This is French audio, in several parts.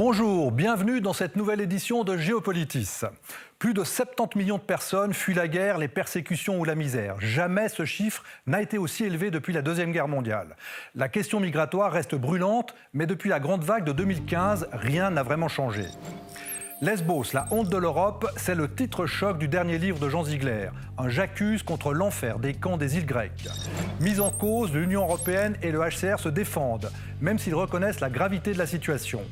Bonjour, bienvenue dans cette nouvelle édition de Géopolitis. Plus de 70 millions de personnes fuient la guerre, les persécutions ou la misère. Jamais ce chiffre n'a été aussi élevé depuis la Deuxième Guerre mondiale. La question migratoire reste brûlante, mais depuis la grande vague de 2015, rien n'a vraiment changé. Lesbos, la honte de l'Europe, c'est le titre choc du dernier livre de Jean Ziegler. Un j'accuse contre l'enfer des camps des îles grecques. Mise en cause, l'Union européenne et le HCR se défendent, même s'ils reconnaissent la gravité de la situation.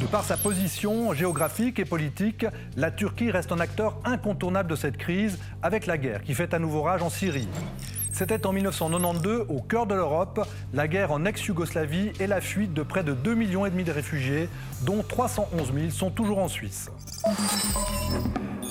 De par sa position géographique et politique, la Turquie reste un acteur incontournable de cette crise, avec la guerre qui fait à nouveau rage en Syrie. C'était en 1992, au cœur de l'Europe, la guerre en ex-Yougoslavie et la fuite de près de 2,5 millions de réfugiés, dont 311 000 sont toujours en Suisse.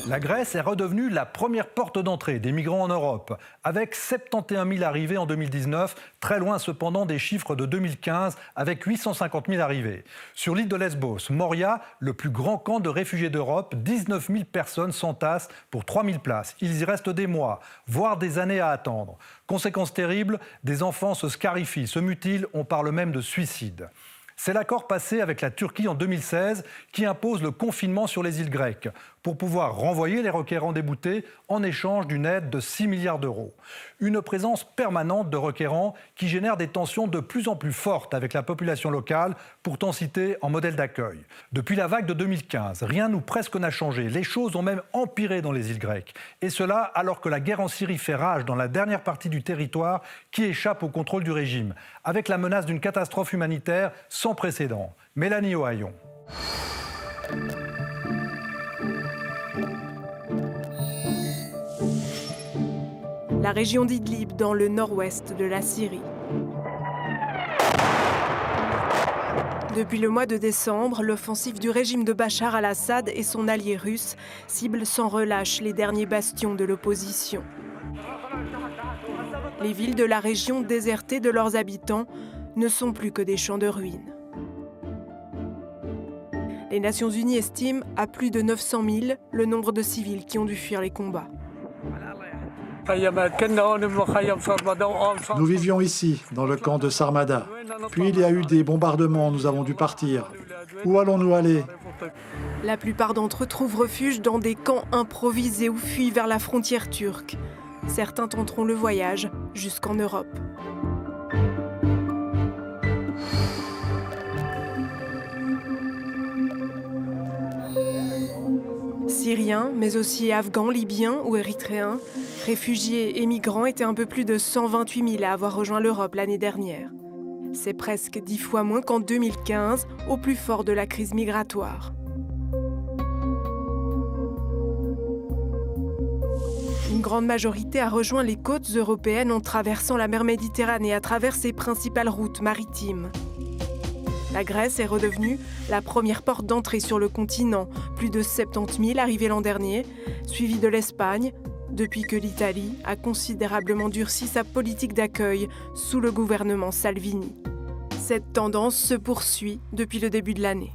La Grèce est redevenue la première porte d'entrée des migrants en Europe, avec 71 000 arrivées en 2019, très loin cependant des chiffres de 2015, avec 850 000 arrivées. Sur l'île de Lesbos, Moria, le plus grand camp de réfugiés d'Europe, 19 000 personnes s'entassent pour 3 000 places. Ils y restent des mois, voire des années à attendre. Conséquence terrible, des enfants se scarifient, se mutilent, on parle même de suicide. C'est l'accord passé avec la Turquie en 2016 qui impose le confinement sur les îles grecques pour pouvoir renvoyer les requérants déboutés en échange d'une aide de 6 milliards d'euros. Une présence permanente de requérants qui génère des tensions de plus en plus fortes avec la population locale, pourtant citée en modèle d'accueil. Depuis la vague de 2015, rien ou presque n'a changé. Les choses ont même empiré dans les îles grecques. Et cela alors que la guerre en Syrie fait rage dans la dernière partie du territoire qui échappe au contrôle du régime, avec la menace d'une catastrophe humanitaire sans précédent. Mélanie Ohayon. La région d'Idlib, dans le nord-ouest de la Syrie. Depuis le mois de décembre, l'offensive du régime de Bachar al-Assad et son allié russe cible sans relâche les derniers bastions de l'opposition. Les villes de la région désertées de leurs habitants ne sont plus que des champs de ruines. Les Nations Unies estiment à plus de 900 000 le nombre de civils qui ont dû fuir les combats. Nous vivions ici, dans le camp de Sarmada. Puis il y a eu des bombardements, nous avons dû partir. Où allons-nous aller ? La plupart d'entre eux trouvent refuge dans des camps improvisés ou fuient vers la frontière turque. Certains tenteront le voyage jusqu'en Europe. Syriens, mais aussi Afghans, Libyens ou Érythréens, réfugiés et migrants étaient un peu plus de 128 000 à avoir rejoint l'Europe l'année dernière. C'est presque 10 fois moins qu'en 2015, au plus fort de la crise migratoire. Une grande majorité a rejoint les côtes européennes en traversant la mer Méditerranée à travers ses principales routes maritimes. La Grèce est redevenue la première porte d'entrée sur le continent, plus de 70 000 arrivés l'an dernier, suivie de l'Espagne, depuis que l'Italie a considérablement durci sa politique d'accueil sous le gouvernement Salvini. Cette tendance se poursuit depuis le début de l'année.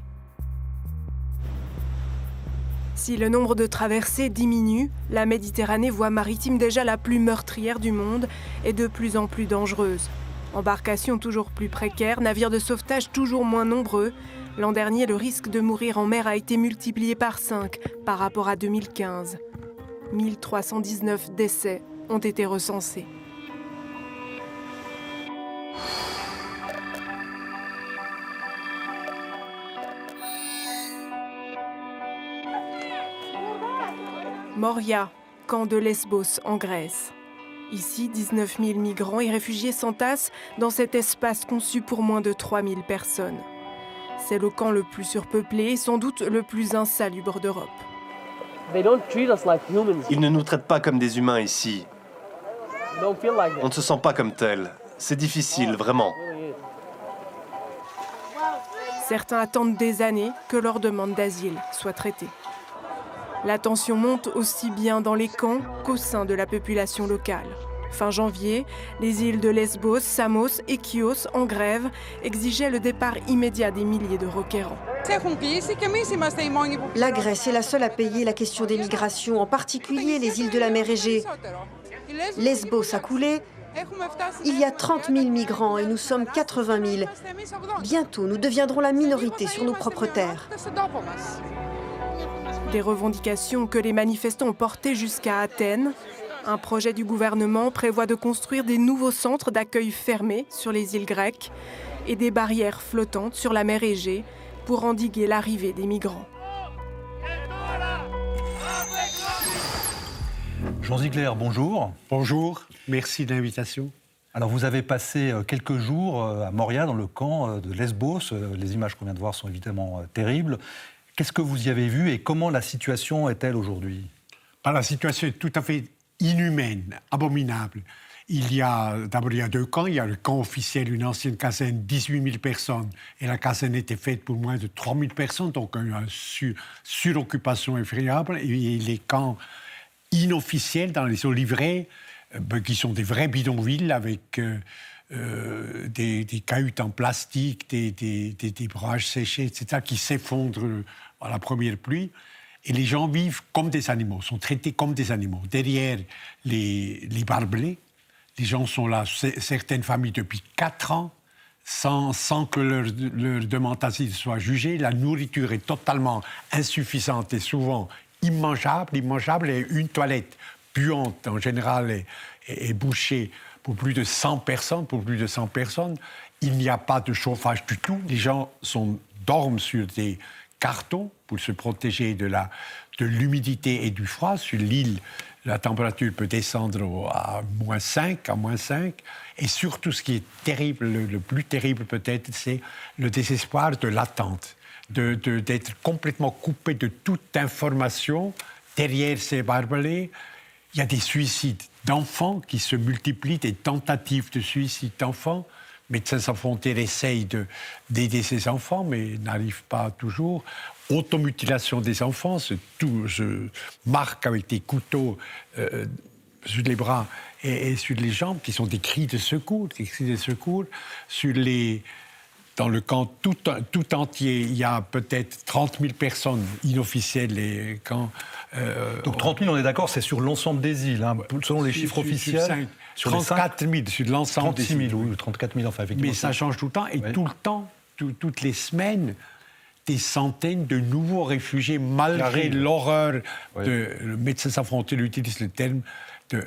Si le nombre de traversées diminue, la Méditerranée, voie maritime déjà la plus meurtrière du monde, est de plus en plus dangereuse. Embarcations toujours plus précaires, navires de sauvetage toujours moins nombreux. L'an dernier, le risque de mourir en mer a été multiplié par 5 par rapport à 2015. 1319 décès ont été recensés. Moria, camp de Lesbos en Grèce. Ici, 19 000 migrants et réfugiés s'entassent dans cet espace conçu pour moins de 3 000 personnes. C'est le camp le plus surpeuplé et sans doute le plus insalubre d'Europe. Ils ne nous traitent pas comme des humains ici. On ne se sent pas comme tel. C'est difficile, vraiment. Certains attendent des années que leur demande d'asile soit traitée. La tension monte aussi bien dans les camps qu'au sein de la population locale. Fin janvier, les îles de Lesbos, Samos et Chios, en grève, exigeaient le départ immédiat des milliers de requérants. La Grèce est la seule à payer la question des migrations, en particulier les îles de la mer Égée. Lesbos a coulé, Il y a 30 000 migrants et nous sommes 80 000. Bientôt, nous deviendrons la minorité sur nos propres terres. Des revendications que les manifestants ont portées jusqu'à Athènes. Un projet du gouvernement prévoit de construire des nouveaux centres d'accueil fermés sur les îles grecques et des barrières flottantes sur la mer Égée pour endiguer l'arrivée des migrants. Jean Ziegler, bonjour. Bonjour, merci de l'invitation. Alors vous avez passé quelques jours à Moria, dans le camp de Lesbos. Les images qu'on vient de voir sont évidemment terribles. Qu'est-ce que vous y avez vu et comment la situation est-elle aujourd'hui ? La situation est tout à fait inhumaine, abominable. Il y a deux camps. Il y a le camp officiel, une ancienne caserne, 18 000 personnes. Et la caserne était faite pour moins de 3 000 personnes, donc une suroccupation effroyable. Et les camps inofficiels dans les olivraies, qui sont des vrais bidonvilles avec des cahutes en plastique, des brouages séchés, etc., qui s'effondrent à la première pluie. Et les gens vivent comme des animaux, sont traités comme des animaux. Derrière les barbelés, les gens sont là, certaines familles, depuis 4 ans, sans que leur demande d'asile soit jugée. La nourriture est totalement insuffisante et souvent immangeable, et une toilette puante, en général, est bouchée pour plus de 100 personnes. Il n'y a pas de chauffage du tout. Les gens dorment sur des cartons pour se protéger de l'humidité et du froid. Sur l'île, la température peut descendre à moins 5. Et surtout, ce qui est terrible, le plus terrible peut-être, c'est le désespoir de l'attente, d'être complètement coupé de toute information. Derrière ces barbelés, il y a des suicides d'enfants qui se multiplient, des tentatives de suicide d'enfants. Médecins sans frontières essayent d'aider ces enfants, mais n'arrivent pas toujours. Automutilation des enfants, se marquent avec des couteaux sur les bras et sur les jambes, qui sont des cris de secours. Dans le camp tout entier, il y a peut-être 30 000 personnes inofficielles. Donc 30 000, on est d'accord, c'est sur l'ensemble des îles, selon les chiffres officiels. Sur 34 000, sur l'ensemble des îles. 36 000, oui, 34 000, enfin, effectivement. Mais ça change tout le temps, et tout le temps, toutes les semaines, des centaines de nouveaux réfugiés, malgré l'horreur le Médecins sans frontières utilise le terme,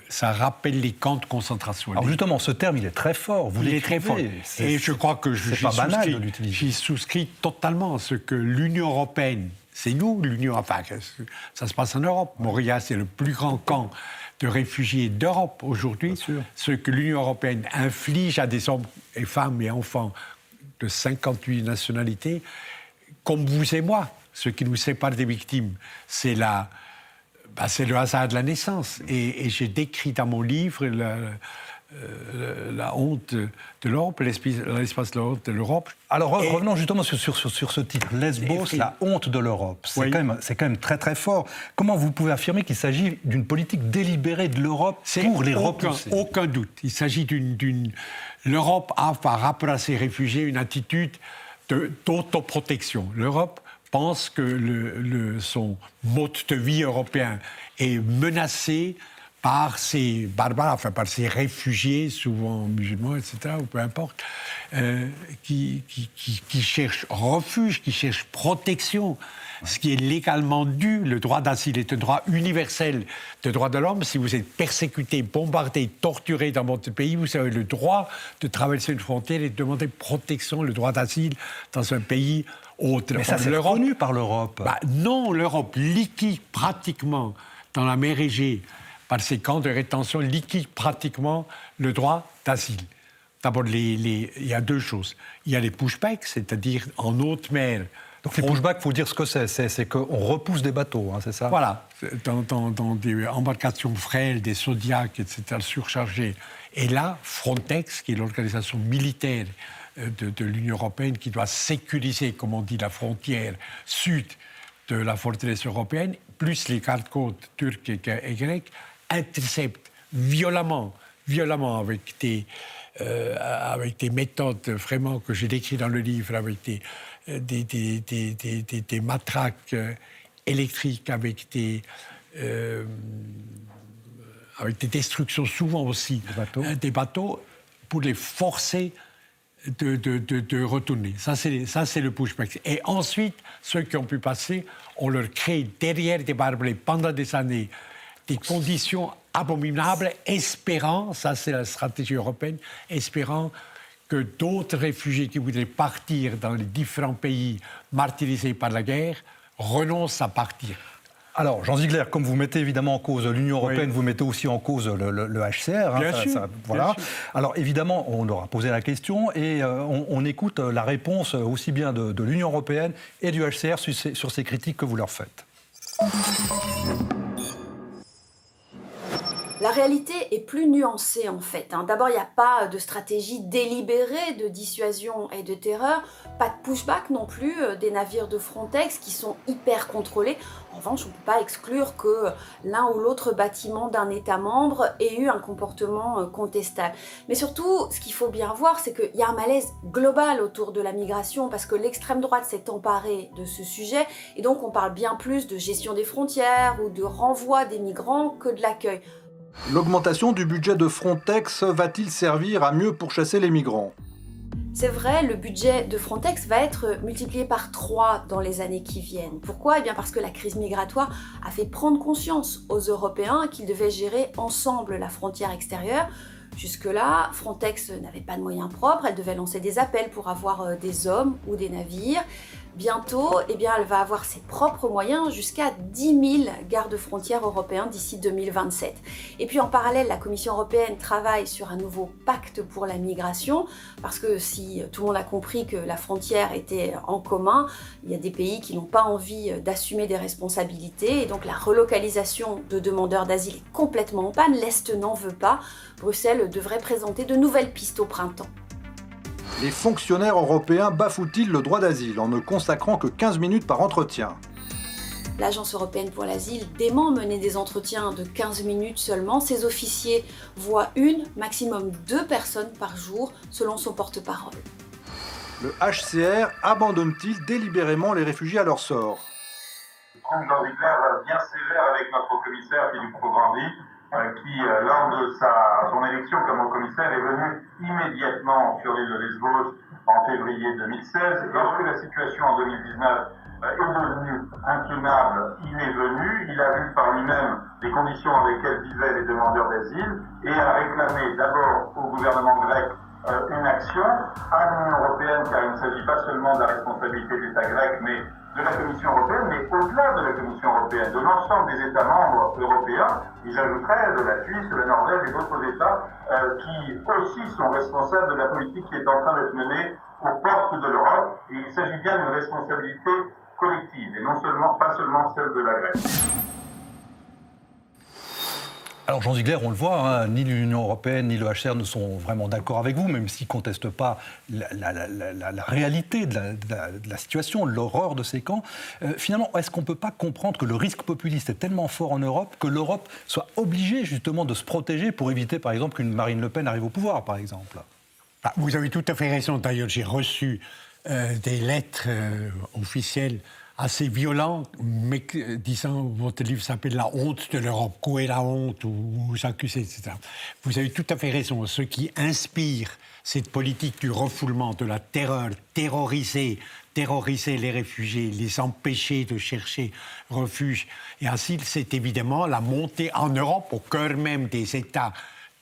ça rappelle les camps de concentration. Alors justement, ce terme, il est très fort. Il est très fort. Et je crois que j'y souscris totalement à ce que l'Union européenne, c'est nous, ça se passe en Europe. Moria, c'est le plus grand camp de réfugiés d'Europe aujourd'hui. Ce que l'Union européenne inflige à des hommes et femmes et enfants de 58 nationalités, comme vous et moi, ce qui nous sépare des victimes, c'est le hasard de la naissance. Et j'ai décrit dans mon livre la honte de l'Europe, l'espace de la honte de l'Europe. Alors revenons justement sur ce titre, Lesbos, la honte de l'Europe. C'est quand même très très fort. Comment vous pouvez affirmer qu'il s'agit d'une politique délibérée de l'Europe pour les repousser ? Aucun doute. Il s'agit l'Europe a, par rapport à ses réfugiés, une attitude d'autoprotection. L'Europe pense que son mode de vie européen est menacé par ces barbares, par ces réfugiés, souvent musulmans, etc., ou peu importe, qui cherchent refuge, qui cherchent protection, ce qui est légalement dû. Le droit d'asile est un droit universel de droits de l'homme. Si vous êtes persécuté, bombardé, torturé dans votre pays, vous avez le droit de traverser une frontière et de demander protection, le droit d'asile dans un pays autre. Mais ça, c'est reconnu par l'Europe. Non, l'Europe liquide pratiquement dans la mer Égée, par ces camps de rétention, liquide pratiquement le droit d'asile. D'abord, il y a deux choses. Il y a les pushbacks, c'est-à-dire en haute mer. Donc les pushbacks, il faut dire ce que c'est qu'on repousse des bateaux, c'est ça ? Voilà, dans des embarcations frêles, des Zodiacs, etc., surchargées. Et là, Frontex, qui est l'organisation militaire de l'Union européenne, qui doit sécuriser, comme on dit, la frontière sud de la forteresse européenne, plus les gardes-côtes turcs et grecs, interceptent violemment avec des méthodes vraiment que j'ai décrites dans le livre, avec des matraques électriques, avec avec des destructions souvent aussi des bateaux pour les forcer de retourner. Ça, c'est le pushback. Et ensuite, ceux qui ont pu passer, on leur crée derrière des barbelés pendant des années des conditions abominables, espérant, ça c'est la stratégie européenne, espérant que d'autres réfugiés qui voudraient partir dans les différents pays martyrisés par la guerre renoncent à partir. Alors, Jean Ziegler, comme vous mettez évidemment en cause l'Union européenne, vous mettez aussi en cause le HCR. Bien sûr. Voilà. Bien sûr. Alors, évidemment, on leur a posé la question et on écoute la réponse aussi bien de l'Union européenne et du HCR sur ces critiques que vous leur faites. La réalité est plus nuancée en fait. D'abord, il n'y a pas de stratégie délibérée de dissuasion et de terreur, pas de pushback non plus des navires de Frontex qui sont hyper contrôlés. En revanche, on ne peut pas exclure que l'un ou l'autre bâtiment d'un État membre ait eu un comportement contestable. Mais surtout, ce qu'il faut bien voir, c'est qu'il y a un malaise global autour de la migration parce que l'extrême droite s'est emparée de ce sujet et donc on parle bien plus de gestion des frontières ou de renvoi des migrants que de l'accueil. L'augmentation du budget de Frontex va-t-il servir à mieux pourchasser les migrants ? C'est vrai, le budget de Frontex va être multiplié par 3 dans les années qui viennent. Pourquoi ? Eh bien parce que la crise migratoire a fait prendre conscience aux Européens qu'ils devaient gérer ensemble la frontière extérieure. Jusque-là, Frontex n'avait pas de moyens propres, elle devait lancer des appels pour avoir des hommes ou des navires. Bientôt, eh bien, elle va avoir ses propres moyens, jusqu'à 10 000 gardes-frontières européens d'ici 2027. Et puis en parallèle, la Commission européenne travaille sur un nouveau pacte pour la migration, parce que si tout le monde a compris que la frontière était en commun, il y a des pays qui n'ont pas envie d'assumer des responsabilités, et donc la relocalisation de demandeurs d'asile est complètement en panne, l'Est n'en veut pas. Bruxelles devrait présenter de nouvelles pistes au printemps. Les fonctionnaires européens bafouent-ils le droit d'asile en ne consacrant que 15 minutes par entretien ? L'Agence européenne pour l'asile dément mener des entretiens de 15 minutes seulement. Ses officiers voient 1, maximum 2 personnes par jour, selon son porte-parole. Le HCR abandonne-t-il délibérément les réfugiés à leur sort ? Jean Ziegler bien sévère avec notre commissaire Philippe Grandi, qui, lors de son élection comme haut commissaire, est venu immédiatement sur l'île de Lesbos en février 2016. Lorsque la situation en 2019 est devenue intenable, il est venu, il a vu par lui-même les conditions dans lesquelles vivaient les demandeurs d'asile et a réclamé d'abord au gouvernement grec une action à l'Union européenne, car il ne s'agit pas seulement de la responsabilité de l'État grec, mais de la Commission européenne, mais au-delà de la Commission européenne, de l'ensemble des États membres européens, et j'ajouterais de la Suisse, de la Norvège et d'autres États qui aussi sont responsables de la politique qui est en train d'être menée aux portes de l'Europe. Et il s'agit bien d'une responsabilité collective, et non seulement, pas seulement celle de la Grèce. Alors Jean Ziegler, on le voit, ni l'Union européenne ni le HCR ne sont vraiment d'accord avec vous, même s'ils ne contestent pas la réalité de la situation, l'horreur de ces camps. Finalement, est-ce qu'on ne peut pas comprendre que le risque populiste est tellement fort en Europe que l'Europe soit obligée justement de se protéger pour éviter, par exemple, qu'une Marine Le Pen arrive au pouvoir, par exemple ? Vous avez tout à fait raison. D'ailleurs, j'ai reçu des lettres officielles assez violent, mais disant, votre livre s'appelle « La honte de l'Europe », « Quoi est la honte » ou « vous accusez », etc. Vous avez tout à fait raison. Ce qui inspire cette politique du refoulement, de la terreur, terroriser les réfugiés, les empêcher de chercher refuge et asile, c'est évidemment la montée en Europe, au cœur même des États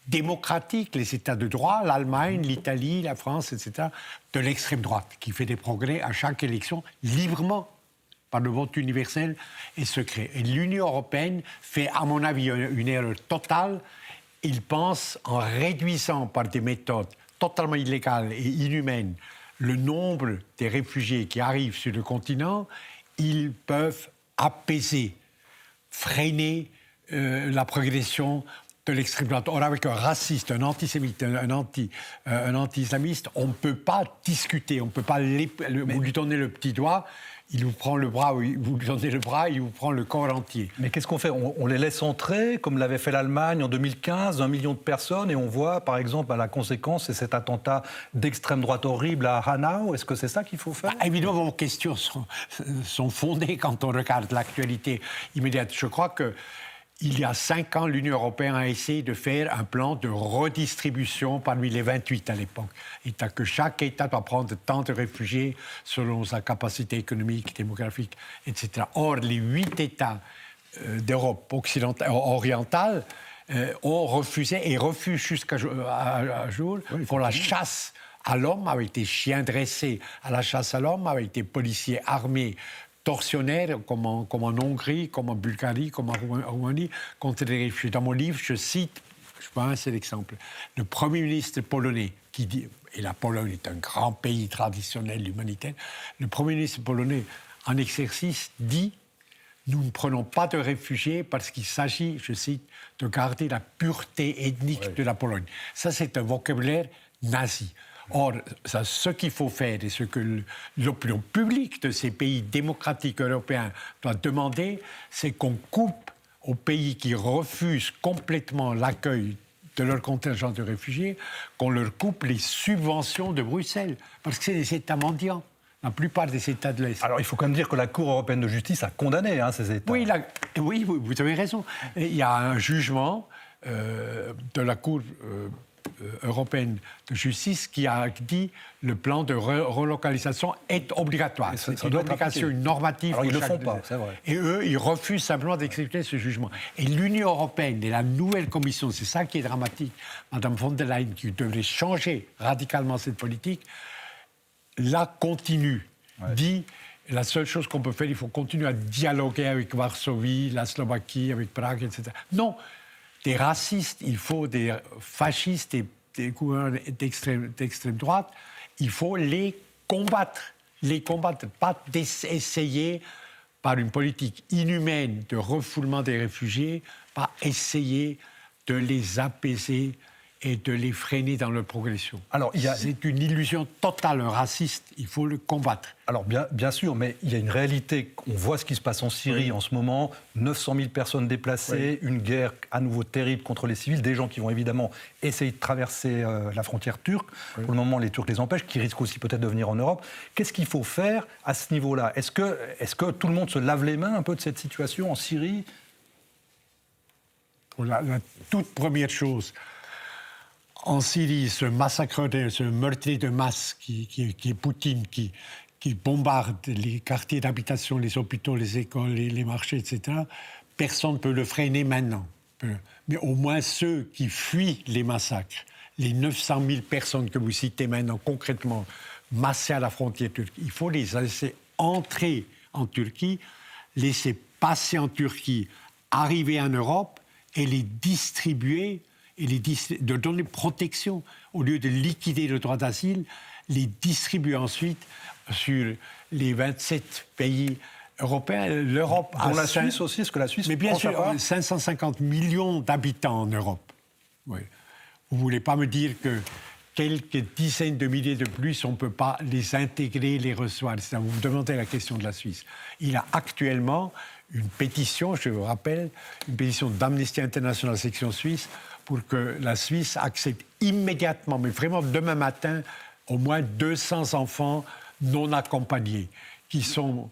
démocratiques, les États de droit, l'Allemagne, l'Italie, la France, etc., de l'extrême droite, qui fait des progrès à chaque élection, librement, par le vote universel et secret. Et l'Union européenne fait, à mon avis, une erreur totale. Il pense, en réduisant par des méthodes totalement illégales et inhumaines le nombre des réfugiés qui arrivent sur le continent, ils peuvent apaiser, freiner la progression de l'extrême droite. Or, avec un raciste, un antisémite, un anti-islamiste, on ne peut pas discuter, on ne peut pas vous lui donner le petit doigt. Il vous prend le bras, vous lui donnez le bras, il vous prend le corps entier. Mais qu'est-ce qu'on fait ? On les laisse entrer, comme l'avait fait l'Allemagne en 2015, 1 million de personnes, et on voit, par exemple, la conséquence, c'est cet attentat d'extrême droite horrible à Hanau. Est-ce que c'est ça qu'il faut faire ? Évidemment, vos questions sont fondées quand on regarde l'actualité immédiate. Je crois que il y a 5 ans, l'Union européenne a essayé de faire un plan de redistribution parmi les 28 à l'époque. Et que chaque État doit prendre tant de réfugiés selon sa capacité économique, démographique, etc. Or, les 8 États d'Europe orientale ont refusé et refusent jusqu'à jour pour la chasse à l'homme avec des chiens dressés, à la chasse à l'homme avec des policiers armés, tortionnaires, comme en Hongrie, comme en Bulgarie, comme en Roumanie, contre les réfugiés. Dans mon livre, je cite, je prends un seul exemple, le Premier ministre polonais qui dit, et la Pologne est un grand pays traditionnel humanitaire, le Premier ministre polonais en exercice dit « Nous ne prenons pas de réfugiés parce qu'il s'agit, je cite, de garder la pureté ethnique de la Pologne ». Ça, c'est un vocabulaire nazi. Or, ce qu'il faut faire et ce que l'opinion publique de ces pays démocratiques européens doit demander, c'est qu'on coupe aux pays qui refusent complètement l'accueil de leur contingent de réfugiés, qu'on leur coupe les subventions de Bruxelles, parce que c'est des États mendiants, la plupart des États de l'Est. Alors, il faut quand même dire que la Cour européenne de justice a condamné ces États. Oui, vous avez raison. Il y a un jugement de la Cour européenne de justice qui a dit que le plan de relocalisation est obligatoire. C'est une obligation normative. Alors, ils ne le font pas, c'est vrai. Et eux, ils refusent simplement d'exécuter ce jugement. Et l'Union européenne et la nouvelle Commission, c'est ça qui est dramatique, Mme von der Leyen, qui devrait changer radicalement cette politique, là, continue, dit... La seule chose qu'on peut faire, il faut continuer à dialoguer avec Varsovie, la Slovaquie, avec Prague, etc. Non, des racistes, il faut des fascistes et des gouvernements d'extrême droite, il faut les combattre, pas essayer par une politique inhumaine de refoulement des réfugiés, pas essayer de les apaiser et de les freiner dans leur progression. Alors, c'est une illusion totale, un raciste, il faut le combattre. Alors, bien sûr, mais il y a une réalité. On voit ce qui se passe en Syrie en ce moment, 900 000 personnes déplacées, une guerre à nouveau terrible contre les civils, des gens qui vont évidemment essayer de traverser la frontière turque. Pour le moment, les Turcs les empêchent, qui risquent aussi peut-être de venir en Europe. Qu'est-ce qu'il faut faire à ce niveau-là ? Est-ce que tout le monde se lave les mains un peu de cette situation en Syrie ? La toute première chose... En Syrie, ce massacre, ce meurtrier de masse qui est Poutine, qui bombarde les quartiers d'habitation, les hôpitaux, les écoles, les marchés, etc., personne ne peut le freiner maintenant. Mais au moins ceux qui fuient les massacres, les 900 000 personnes que vous citez maintenant concrètement, massées à la frontière turque, il faut les laisser entrer en Turquie, laisser passer en Turquie, arriver en Europe et les distribuer et de donner protection, au lieu de liquider le droit d'asile, les distribuer ensuite sur les 27 pays européens. L'Europe dont la Suisse aussi, est-ce que la Suisse... Mais bien sûr, 550 millions d'habitants en Europe. Oui. Vous ne voulez pas me dire que quelques dizaines de milliers de plus, on ne peut pas les intégrer, les recevoir. Vous me demandez la question de la Suisse. Il y a actuellement une pétition, je vous rappelle, une pétition d'Amnesty International section suisse, pour que la Suisse accepte immédiatement, mais vraiment demain matin, au moins 200 enfants non accompagnés, qui sont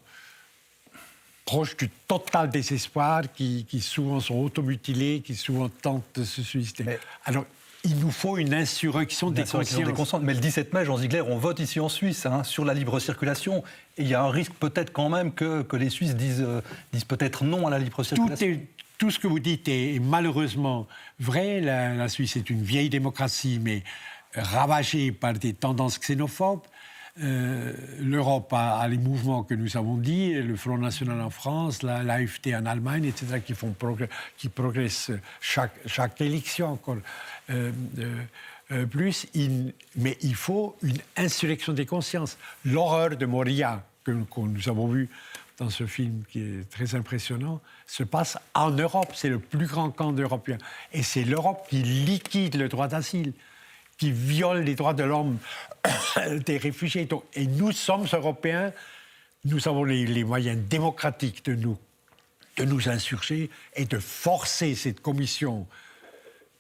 proches du total désespoir, qui souvent sont automutilés, qui souvent tentent de se suicider. Alors, il nous faut une insurrection des consciences. Mais le 17 mai, Jean Ziegler, on vote ici en Suisse sur la libre circulation. Et il y a un risque peut-être quand même que les Suisses disent peut-être non à la libre circulation. Tout ce que vous dites est malheureusement vrai. La Suisse est une vieille démocratie, mais ravagée par des tendances xénophobes. L'Europe a les mouvements que nous avons dit, le Front National en France, l'AfD en Allemagne, etc., qui progressent chaque élection encore plus. Mais il faut une insurrection des consciences. L'horreur de Moria, que nous avons vue dans ce film qui est très impressionnant, se passe en Europe. C'est le plus grand camp européen. Et c'est l'Europe qui liquide le droit d'asile, qui viole les droits de l'homme des réfugiés. Et nous sommes Européens, nous avons les moyens démocratiques de nous insurger et de forcer cette commission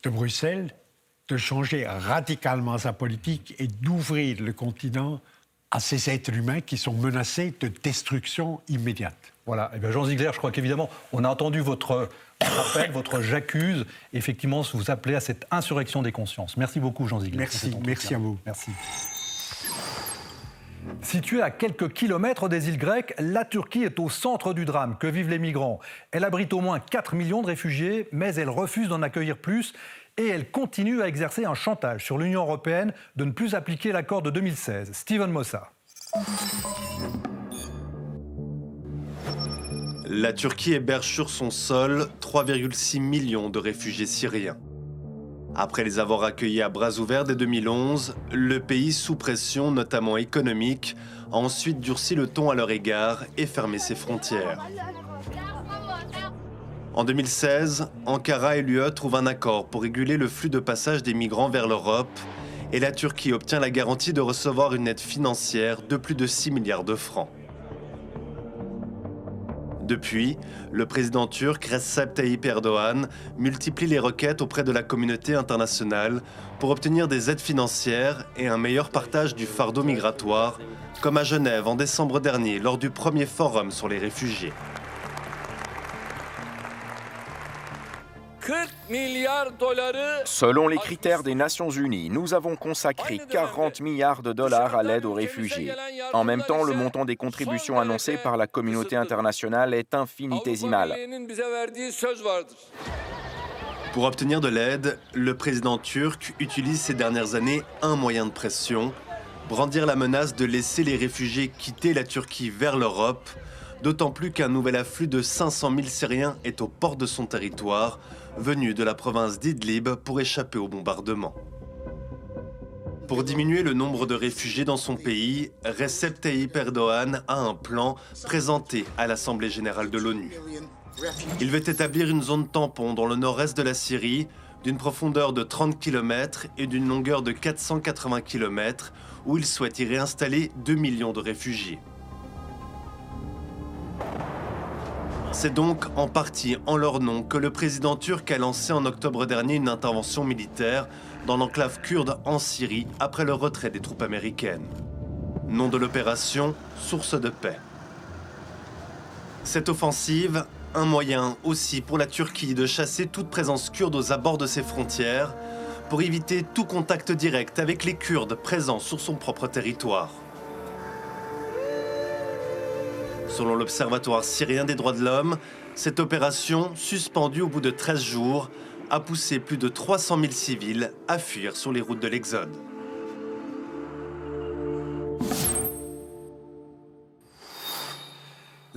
de Bruxelles de changer radicalement sa politique et d'ouvrir le continent à ces êtres humains qui sont menacés de destruction immédiate. Voilà, et bien Jean Ziegler, je crois qu'évidemment, on a entendu votre appel, votre j'accuse. Effectivement, vous appelez à cette insurrection des consciences. Merci beaucoup, Jean Ziegler. Merci à vous. Merci. Située à quelques kilomètres des îles grecques, la Turquie est au centre du drame que vivent les migrants. Elle abrite au moins 4 millions de réfugiés, mais elle refuse d'en accueillir plus et elle continue à exercer un chantage sur l'Union européenne de ne plus appliquer l'accord de 2016. Steven Mossa. La Turquie héberge sur son sol 3,6 millions de réfugiés syriens. Après les avoir accueillis à bras ouverts dès 2011, le pays, sous pression notamment économique, a ensuite durci le ton à leur égard et fermé ses frontières. En 2016, Ankara et l'UE trouvent un accord pour réguler le flux de passage des migrants vers l'Europe et la Turquie obtient la garantie de recevoir une aide financière de plus de 6 milliards de francs. Depuis, le président turc Recep Tayyip Erdoğan multiplie les requêtes auprès de la communauté internationale pour obtenir des aides financières et un meilleur partage du fardeau migratoire, comme à Genève en décembre dernier lors du premier forum sur les réfugiés. Selon les critères des Nations Unies, nous avons consacré 40 milliards de dollars à l'aide aux réfugiés. En même temps, le montant des contributions annoncées par la communauté internationale est infinitésimal. Pour obtenir de l'aide, le président turc utilise ces dernières années un moyen de pression, brandir la menace de laisser les réfugiés quitter la Turquie vers l'Europe, d'autant plus qu'un nouvel afflux de 500 000 Syriens est aux portes de son territoire, venu de la province d'Idlib pour échapper au bombardement. Pour diminuer le nombre de réfugiés dans son pays, Recep Tayyip Erdoğan a un plan présenté à l'Assemblée générale de l'ONU. Il veut établir une zone tampon dans le nord-est de la Syrie, d'une profondeur de 30 km et d'une longueur de 480 km, où il souhaite y réinstaller 2 millions de réfugiés. C'est donc en partie en leur nom que le président turc a lancé en octobre dernier une intervention militaire dans l'enclave kurde en Syrie après le retrait des troupes américaines. Nom de l'opération, source de paix. Cette offensive, un moyen aussi pour la Turquie de chasser toute présence kurde aux abords de ses frontières pour éviter tout contact direct avec les Kurdes présents sur son propre territoire. Selon l'Observatoire syrien des droits de l'homme, cette opération, suspendue au bout de 13 jours, a poussé plus de 300 000 civils à fuir sur les routes de l'Exode.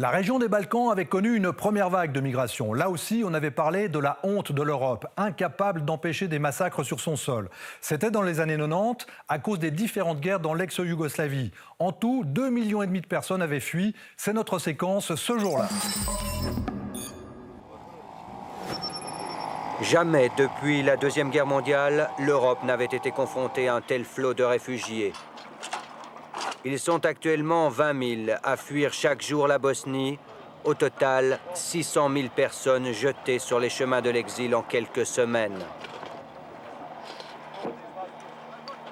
La région des Balkans avait connu une première vague de migration. Là aussi, on avait parlé de la honte de l'Europe, incapable d'empêcher des massacres sur son sol. C'était dans les années 90, à cause des différentes guerres dans l'ex-Yougoslavie. En tout, 2,5 millions de personnes avaient fui. C'est notre séquence ce jour-là. Jamais depuis la Deuxième Guerre mondiale, l'Europe n'avait été confrontée à un tel flot de réfugiés. Ils sont actuellement 20 000 à fuir chaque jour la Bosnie. Au total, 600 000 personnes jetées sur les chemins de l'exil en quelques semaines.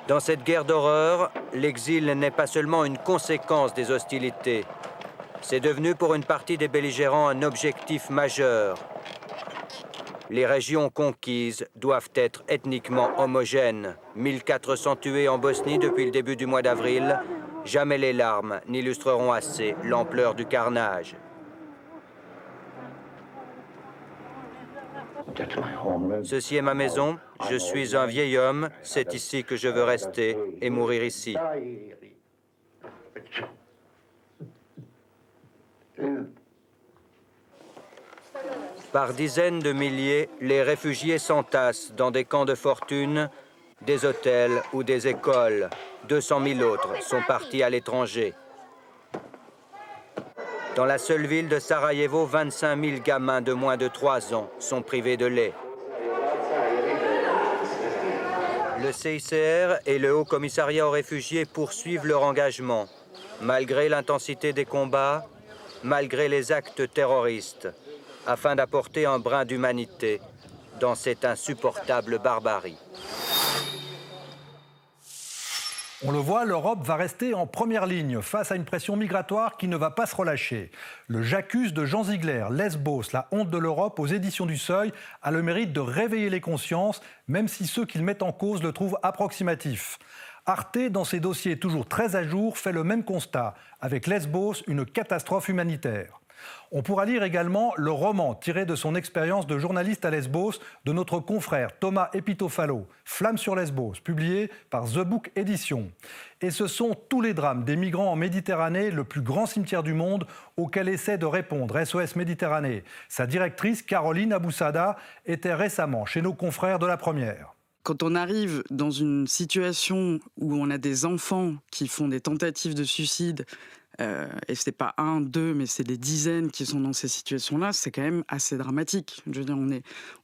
Dans cette guerre d'horreur, l'exil n'est pas seulement une conséquence des hostilités. C'est devenu pour une partie des belligérants un objectif majeur. Les régions conquises doivent être ethniquement homogènes. 1400 tués en Bosnie depuis le début du mois d'avril. Jamais les larmes n'illustreront assez l'ampleur du carnage. Ceci est ma maison. Je suis un vieil homme. C'est ici que je veux rester et mourir ici. Par dizaines de milliers, les réfugiés s'entassent dans des camps de fortune, des hôtels ou des écoles. 200 000 autres sont partis à l'étranger. Dans la seule ville de Sarajevo, 25 000 gamins de moins de 3 ans sont privés de lait. Le CICR et le Haut Commissariat aux réfugiés poursuivent leur engagement, malgré l'intensité des combats, malgré les actes terroristes, afin d'apporter un brin d'humanité dans cette insupportable barbarie. On le voit, l'Europe va rester en première ligne face à une pression migratoire qui ne va pas se relâcher. Le J'accuse de Jean Ziegler, Lesbos, la honte de l'Europe aux éditions du Seuil, a le mérite de réveiller les consciences, même si ceux qui le mettent en cause le trouvent approximatif. Arte, dans ses dossiers toujours très à jour, fait le même constat, avec Lesbos, une catastrophe humanitaire. On pourra lire également le roman tiré de son expérience de journaliste à Lesbos de notre confrère Thomas Epitofalo, Flamme sur Lesbos, publié par The Book Édition. Et ce sont tous les drames des migrants en Méditerranée, le plus grand cimetière du monde, auquel essaie de répondre SOS Méditerranée. Sa directrice, Caroline Aboussada, était récemment chez nos confrères de La Première. Quand on arrive dans une situation où on a des enfants qui font des tentatives de suicide, et c'est pas un, deux, mais c'est des dizaines qui sont dans ces situations-là, c'est quand même assez dramatique. Je veux dire,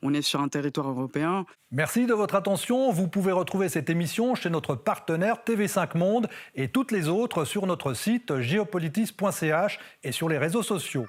on est sur un territoire européen. Merci de votre attention. Vous pouvez retrouver cette émission chez notre partenaire TV5 Monde et toutes les autres sur notre site geopolitis.ch et sur les réseaux sociaux.